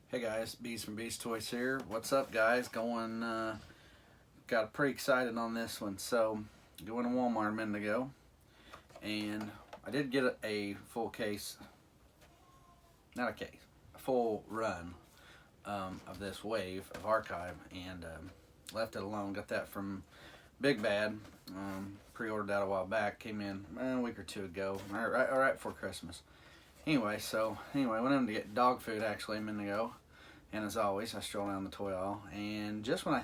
Hey guys, Bees from Bees Toys here. What's up, guys? Got pretty excited on this one. So, going to Walmart a minute ago, and I did get a full case, not a case, a full run of this wave of archive, and left it alone. Got that from Big Bad. Pre-ordered that a while back. Came in a week or two ago, right before Christmas. Anyway, went in to get dog food actually a minute ago. And as always, I stroll down the toy aisle. And just when I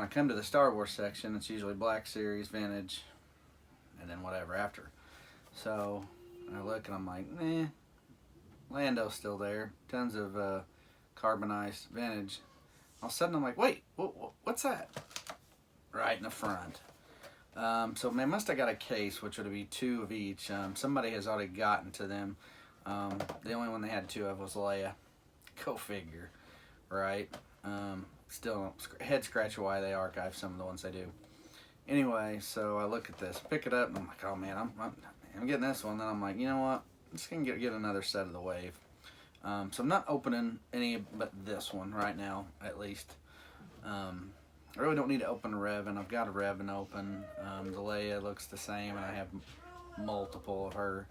come to the Star Wars section, it's usually Black Series, Vintage, and then whatever after. So I look and I'm like, Lando's still there. Tons of carbonized Vintage. All of a sudden I'm like, wait, what's that? Right in the front. So they must have got a case, which would be two of each. Somebody has already gotten to them. The only one they had two of was Leia. Go figure, right? Still head scratcher why they archive some of the ones they do. Anyway, so I look at this, pick it up, and I'm like, oh man, I'm getting this one. Then I'm like, you know what? I'm just gonna get another set of the wave. So I'm not opening any but this one right now, at least. I really don't need to open a Revan. I've got a Revan open. The Leia looks the same, and I have multiple of her.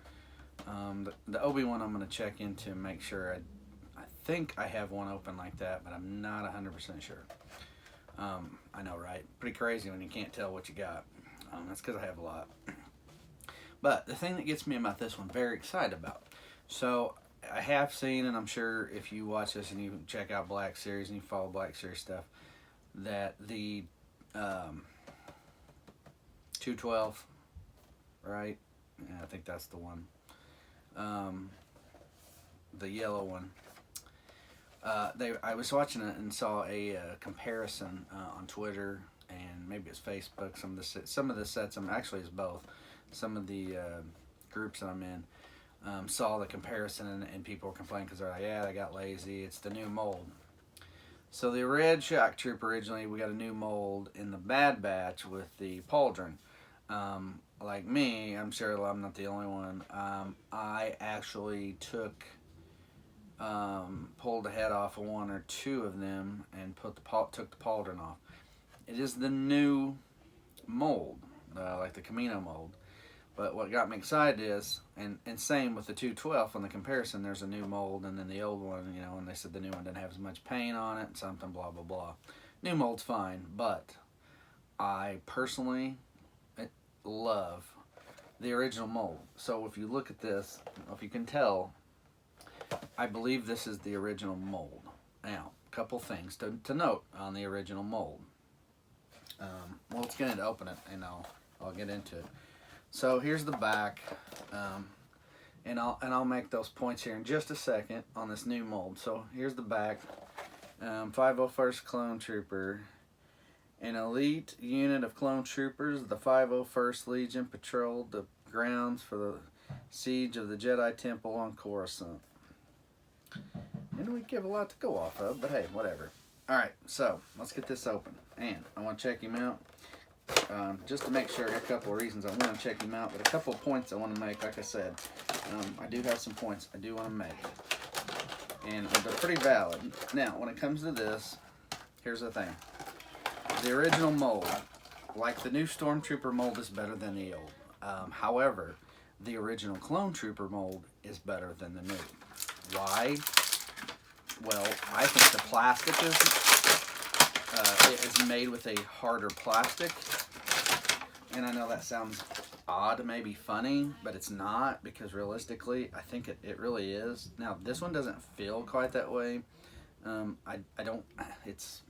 The Obi-Wan I'm going to check into and make sure. I think I have one open like that, but I'm not 100% sure. I know, right? Pretty crazy when you can't tell what you got. That's because I have a lot. But the thing that gets me about this one, very excited about. So I have seen, and I'm sure if you watch this and you check out Black Series and you follow Black Series stuff, that the 212, right? Yeah, I think that's the one. The yellow one. I was watching it and saw a comparison on Twitter and maybe it's Facebook. Some of the sets, it's both. Some of the groups that I'm in saw the comparison and people were complaining because they're like, yeah, they got lazy. It's the new mold. So the Red Shock Trooper, originally we got a new mold in the Bad Batch with the pauldron. Like me, I'm sure I'm not the only one. I actually pulled the head off of one or two of them and took the pauldron off. It is the new mold, like the Camino mold. But what got me excited is, and same with the 212 on the comparison, there's a new mold, and then the old one, and they said the new one didn't have as much paint on it, something, blah, blah, blah. New mold's fine, but I personally love the original mold. So if you look at this, if you can tell, I believe this is the original mold. Now, a couple things to note on the original mold. Well, let's get into open it, and I'll get into it. So here's the back, and I'll make those points here in just a second on this new mold. So here's the back, 501st Clone Trooper, an elite unit of clone troopers. The 501st Legion patrolled the grounds for the siege of the Jedi Temple on Coruscant. And we give a lot to go off of, but hey, whatever. All right, so let's get this open, and I want to check him out. Just to make sure, a couple of reasons I want to check him out, but a couple of points I want to make. Like I said, I do have some points I do want to make, and they're pretty valid. Now, when it comes to this, here's the thing. The original mold, like the new Stormtrooper mold, is better than the old. However, the original Clone Trooper mold is better than the new. Why? Well, I think the plastic is made with a harder plastic, and I know that sounds odd, maybe funny, but it's not, because realistically I think it really is. Now this one doesn't feel quite that way. I don't, it's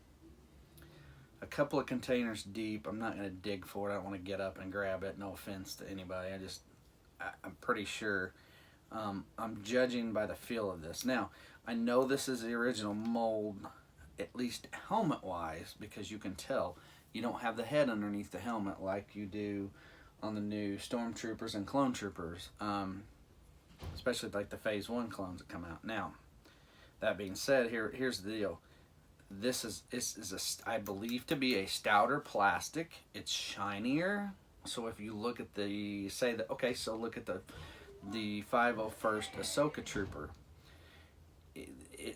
a couple of containers deep. I'm not going to dig for it. I don't want to get up and grab it, no offense to anybody. I'm pretty sure. I'm judging by the feel of this. Now I know this is the original mold, at least helmet wise, because you can tell you don't have the head underneath the helmet like you do on the new Stormtroopers and Clone Troopers, especially like the Phase 1 clones that come out. Now, that being said, here's the deal. This is I believe to be a stouter plastic. It's shinier. So if you look at look at the 501st Ahsoka Trooper.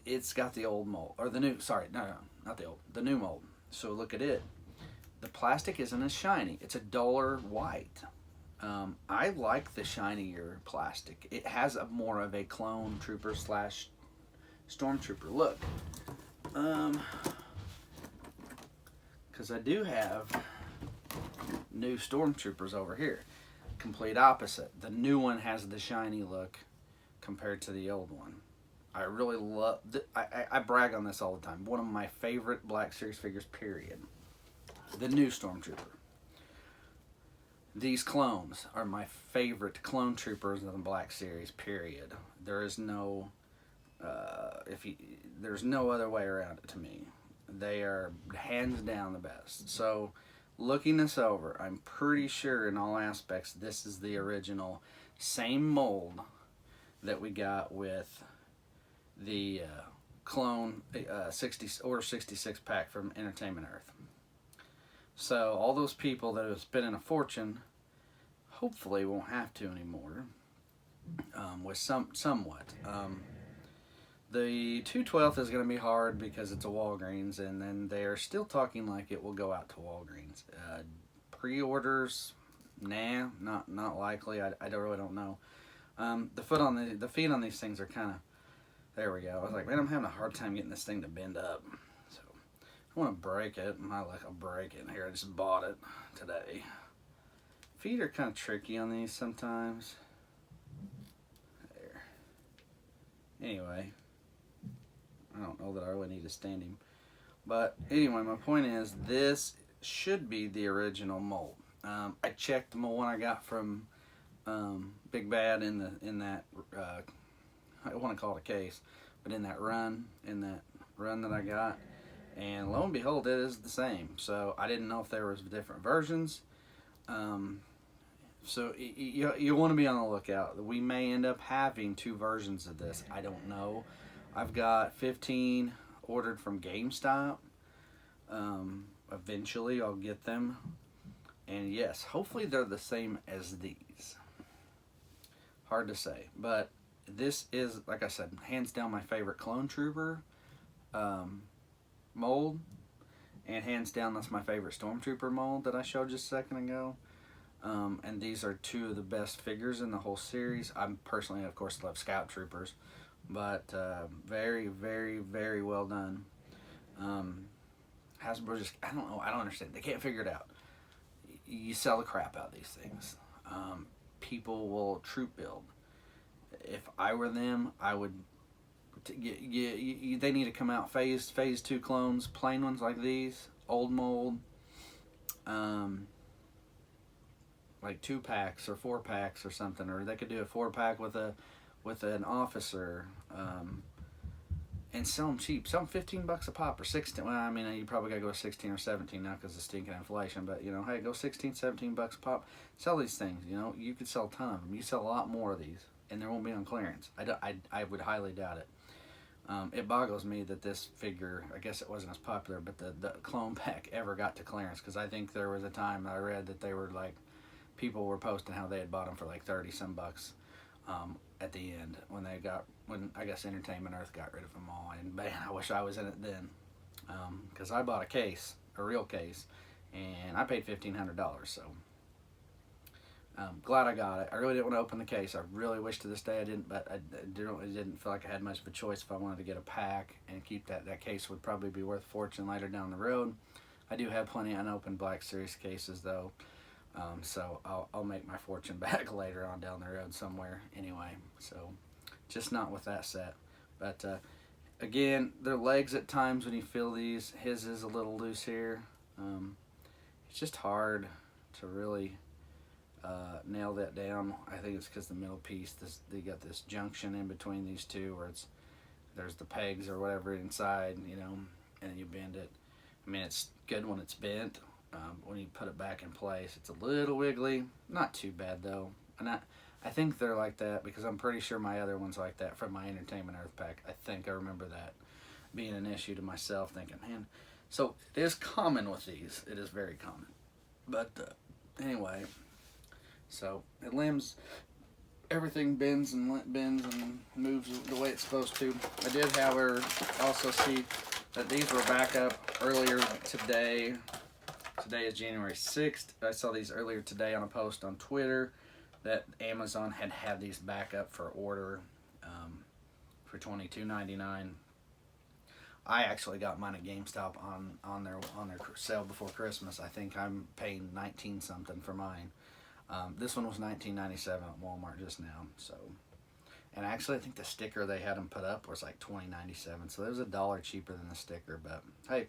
it's got the old mold, or the new, sorry, no, not the old, the new mold. So look at it. The plastic isn't as shiny. It's a duller white. I like the shinier plastic. It has a more of a clone trooper slash stormtrooper look. Because I do have new stormtroopers over here. Complete opposite. The new one has the shiny look compared to the old one. I really love, I brag on this all the time. One of my favorite Black Series figures, period. The new Stormtrooper. These clones are my favorite clone troopers in the Black Series, period. There is no, there's no other way around it to me. They are hands down the best. So, looking this over, I'm pretty sure in all aspects this is the original, same mold that we got with the clone Order 66 pack from Entertainment Earth. So all those people that have spent a fortune hopefully won't have to anymore, with somewhat. The 2/12 is going to be hard because it's a Walgreens, and then they're still talking like it will go out to Walgreens. Pre-orders, nah, not likely. I really don't know. The feet on these things are kind of, there we go. I was like, man, I'm having a hard time getting this thing to bend up. So I want to break it. My luck, I'll break it. Here, I just bought it today. Feet are kind of tricky on these sometimes. There. Anyway, I don't know that I really need to stand him. But anyway, my point is, this should be the original mold. I checked the one I got from Big Bad in that I want to call it a case, but in that run that I got, and lo and behold, it is the same. So I didn't know if there was different versions. So you want to be on the lookout. We may end up having two versions of this. I don't know. I've got 15 ordered from GameStop. Eventually I'll get them. And yes, hopefully they're the same as these. Hard to say. But this is, like I said, hands down my favorite Clone Trooper mold. And hands down, that's my favorite Stormtrooper mold that I showed just a second ago. And these are two of the best figures in the whole series. I personally, of course, love Scout Troopers. But very, very, very well done. Hasbro just, I don't know, I don't understand. They can't figure it out. You sell the crap out of these things. People will troop build. If I were them, I would. They need to come out phase 2 clones, plain ones like these, old mold, like 2 packs or 4 packs or something, or they could do a 4-pack with an officer, and sell them cheap. Sell them $15 a pop or 16. Well, I mean, you probably gotta go 16 or 17 now because of stinking inflation. But you know, hey, go 16, $17 a pop. Sell these things. You know, you could sell a ton of them. You sell a lot more of these, and there won't be on clearance. I would highly doubt it. It boggles me that this figure, I guess it wasn't as popular, but the clone pack ever got to clearance, because I think there was a time I read that they were like, people were posting how they had bought them for like 30 some bucks at the end when I guess Entertainment Earth got rid of them all. And man, I wish I was in it then, because I bought a real case, and I paid $1,500, so glad I got it. I really didn't want to open the case. I really wish to this day I didn't, but I didn't feel like I had much of a choice if I wanted to get a pack and keep that. That case would probably be worth a fortune later down the road. I do have plenty of unopened Black Series cases though, so I'll make my fortune back later on down the road somewhere anyway. So just not with that set. But again, their legs at times when you feel these, his is a little loose here. It's just hard to really nail that down. I think it's because the middle piece, they got this junction in between these two where there's the pegs or whatever inside, you know, and you bend it. I mean, it's good when it's bent. When you put it back in place, it's a little wiggly. Not too bad though. And I think they're like that because I'm pretty sure my other one's like that from my Entertainment Earth pack. I think I remember that being an issue to myself, thinking, man. So it is common with these. It is very common. But anyway. So it limbs, everything bends and moves the way it's supposed to. I did, however, also see that these were back up earlier today. Today is January 6th. I saw these earlier today on a post on Twitter that Amazon had these back up for order for $22.99. I actually got mine at GameStop on their sale before Christmas. I think I'm paying 19 something for mine. This one was $19.97 at Walmart just now. So, and actually I think the sticker they had them put up was like $20.97. So it was $1 cheaper than the sticker. But hey,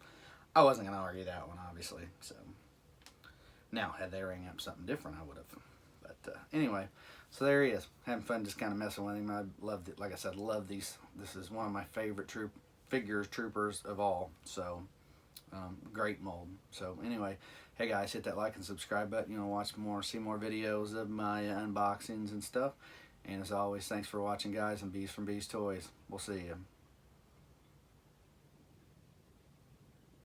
I wasn't gonna argue that one, obviously. So now, had they rang up something different, I would have. But anyway, so there he is, having fun, just kind of messing with him. I love it. Like I said, love these. This is one of my favorite troopers of all. So great mold. So anyway, hey guys, hit that like and subscribe button. You know, watch more, see more videos of my unboxings and stuff. And as always, thanks for watching, guys. And Bees from Bees Toys. We'll see you.